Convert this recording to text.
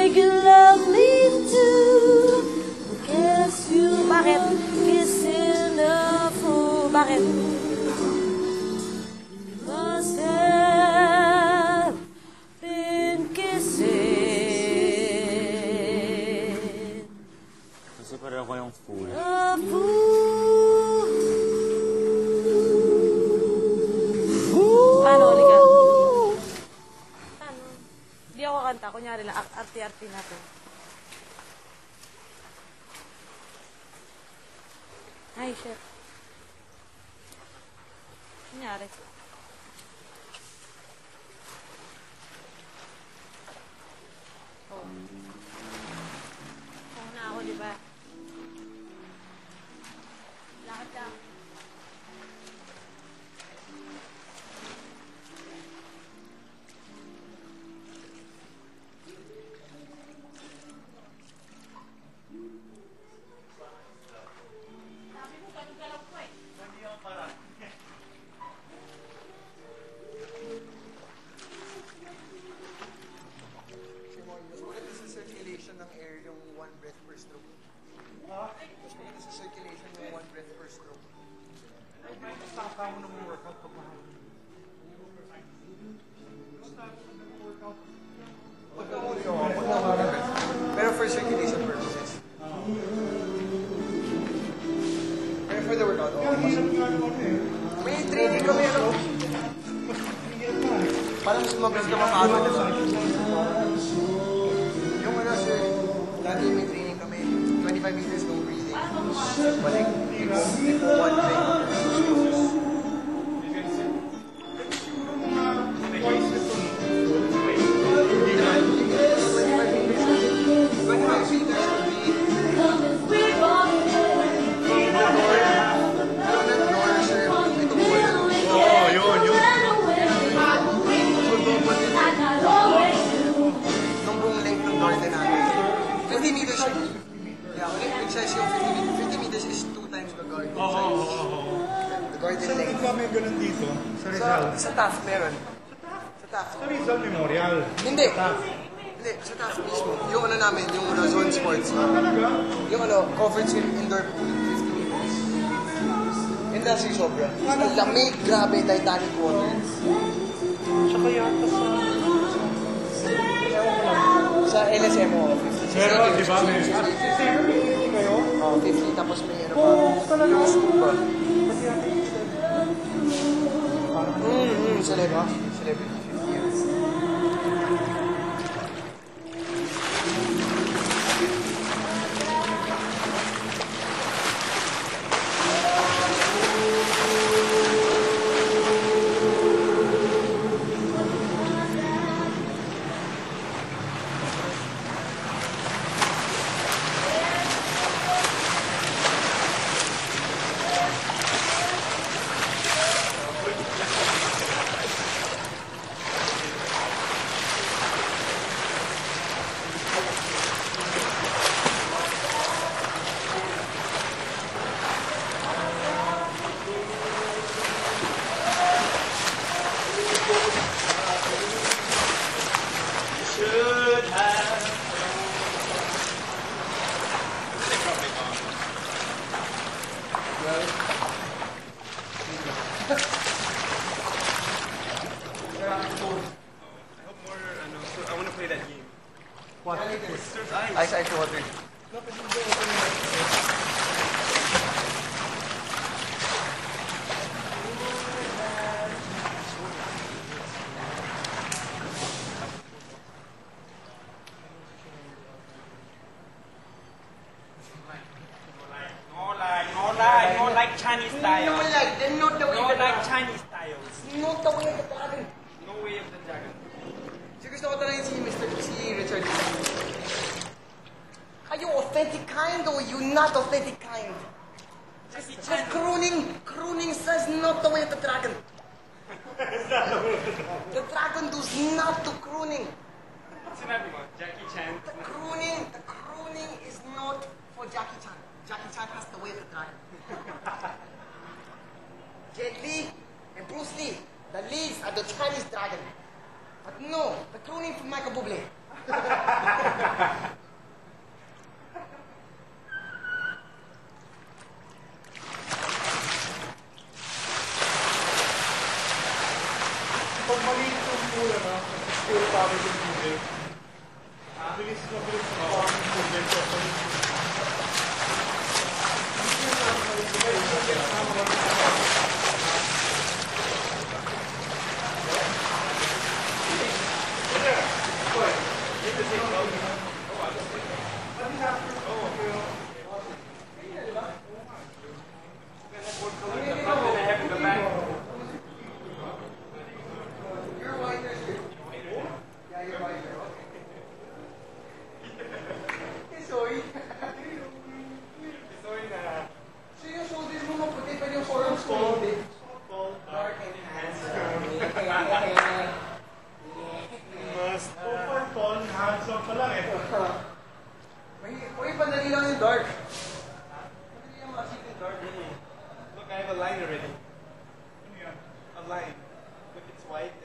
make you love me too. Kiss you. Bakit? Kissing the fool. Bakit? Must have been kissing. Kasi pareho ko yung fool. A fool. Paano, Lika? Paano? Hindi ako kanta. Kunyari lang, arti-arti natin. Ay, shit. Kunyari. Oh. Oo na ako, di ba? Lakad ka. Circulation ng air yung 1 breath per stroke. Mas maganda sa circulation yung 1 breath per stroke. Ay, basta mo ng workout pag mahal. Pero for circulation purposes. Pero for the workout, may training kami, ano? Parang mabilis ka makakagod, diba? Yung ano, sir, dati may training kami, 25 meters no breathing. Balik, tipo 1 thing. May ganun dito, sa Rizal. Sa TAF meron. Sa TAF. Sa Rizal Memorial. Hindi. Hindi, sa TAF mismo. Yung ano namin, yung zone sports. Talaga? Yung ano, covered swim indoor pool, 50 meters. Yun lang si sobra. Ang lamig, grabe, Titanic water. Tsaka yata sa... Sa LSMO, 50. Pero, di ba, may... Sa kayo? Oo, 50, tapos may ano pa. Oo, talaga. Yung scuba. Pati yata yung... Celeb, ha? Celeb, 50 years. Ice water. No like Chinese style. No like, then not the way No that like Chinese style. Not the way that dragon. No way of the dragon. So gusto ko talaga si Richard. Are you authentic kind or you not authentic kind? Just crooning says not the way of the dragon. The dragon does not do crooning. Sinabi mo, Jackie Chan. The crooning is not for Jackie Chan. Jackie Chan has the way of the dragon. Jet Li and Bruce Lee, the leads are the Chinese dragon. But no, the crooning from Michael Bublé. Pag maliit yung pool, ano, still power yung tubig. Mabilis na power yung tubig. Handsome pa lang eh. Uy, padali lang yung dark. Padali lang makasip yung dark. Look, I have a line already. A line. Look, it's white.